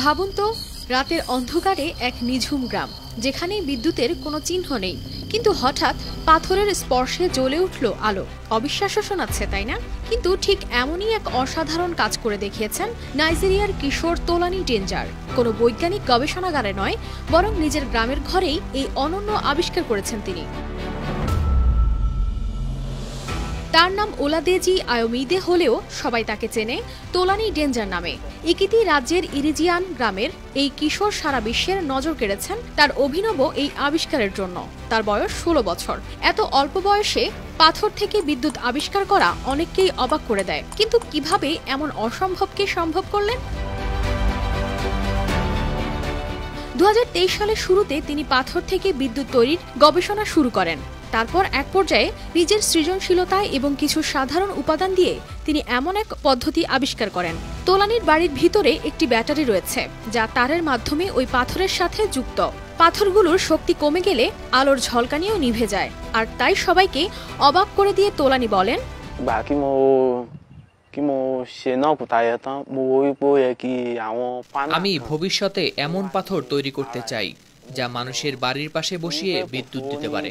ভাবুন তো, রাতের অন্ধকারে এক নিঝুম গ্রাম যেখানে বিদ্যুতের কোনো চিহ্ন নেই, কিন্তু হঠাৎ পাথরের স্পর্শে জ্বলে উঠল আলো। অবিশ্বাস্য শোনাচ্ছে, তাই না? কিন্তু ঠিক এমনই এক অসাধারণ কাজ করে দেখিয়েছেন নাইজেরিয়ার কিশোর তোলানি ডেঞ্জার। কোনো বৈজ্ঞানিক গবেষণাগারে নয়, বরং নিজের গ্রামের ঘরেই এই অনন্য আবিষ্কার করেছেন তিনি। তার নাম ওলাদেজি আয়োমিদে হলেও সবাই তাকে চেনে তোলানি ডেঞ্জার নামে। ইকিতি রাজ্যের ইরিজিয়ান গ্রামের এই কিশোর সারা বিশ্বের নজর কেড়েছেন তার অভিনব এই আবিষ্কারের জন্য। তার বয়স 16 বছর। এত অল্প বয়সে পাথর থেকে বিদ্যুৎ আবিষ্কার করা অনেককেই অবাক করে দেয়। কিন্তু কিভাবে এমন অসম্ভবকে সম্ভব করলেন? 2023 সালের শুরুতে তিনি পাথর থেকে বিদ্যুৎ তৈরির গবেষণা শুরু করেন। তারপর এক পর্যায়ে নিজের সৃজনশীলতায় এবং কিছু সাধারণ উপাদান দিয়ে তিনি এমন এক পদ্ধতি আবিষ্কার করেন। তোলানির বাড়ির ভিতরে একটি ব্যাটারি রয়েছে, যা তারের মাধ্যমে ওই পাথরের সাথে যুক্ত। পাথরগুলোর শক্তি কমে গেলে আলোর ঝলকানিও নিভে যায়। আর তাই সবাইকে অবাক করে দিয়ে তোলানি বলেন, আমি ভবিষ্যতে এমন পাথর তৈরি করতে চাই যা মানুষের বাড়ির পাশে বসিয়ে বিদ্যুৎ দিতে পারে।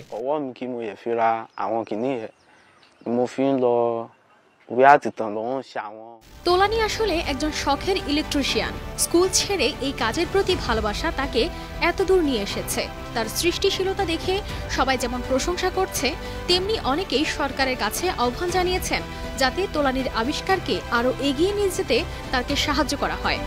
তোলানি আসলে একজন শখের ইলেকট্রিশিয়ান। স্কুল ছেড়ে এই কাজের প্রতি ভালোবাসা তাকে এতদূর নিয়ে এসেছে। তার সৃষ্টিশীলতা দেখে সবাই যেমন প্রশংসা করছে, তেমনি অনেকেই সরকারের কাছে আহ্বান জানিয়েছেন যাতে তোলানির আবিষ্কারকে আরও এগিয়ে নিয়ে যেতে তাকে সাহায্য করা হয়।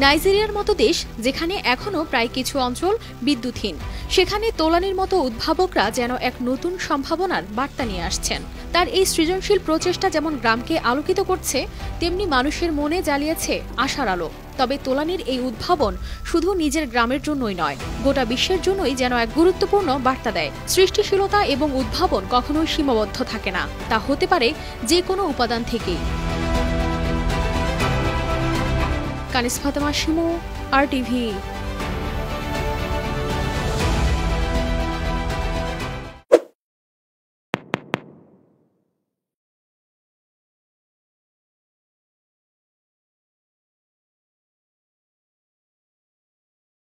নাইজেরিয়ার মতো দেশ, যেখানে এখনও প্রায় কিছু অঞ্চল বিদ্যুৎহীন, সেখানে তোলানির মতো উদ্ভাবকরা যেন এক নতুন সম্ভাবনার বার্তা নিয়ে আসছেন। তার এই সৃজনশীল প্রচেষ্টা যেমন গ্রামকে আলোকিত করছে, তেমনি মানুষের মনে জ্বালিয়েছে আশার আলো। তবে তোলানির এই উদ্ভাবন শুধু নিজের গ্রামের জন্যই নয়, গোটা বিশ্বের জন্যই যেন এক গুরুত্বপূর্ণ বার্তা দেয়। সৃষ্টিশীলতা এবং উদ্ভাবন কখনোই সীমাবদ্ধ থাকে না, তা হতে পারে যে কোনো উপাদান থেকেই। কানিস ফাতেমা শিমু, RTV।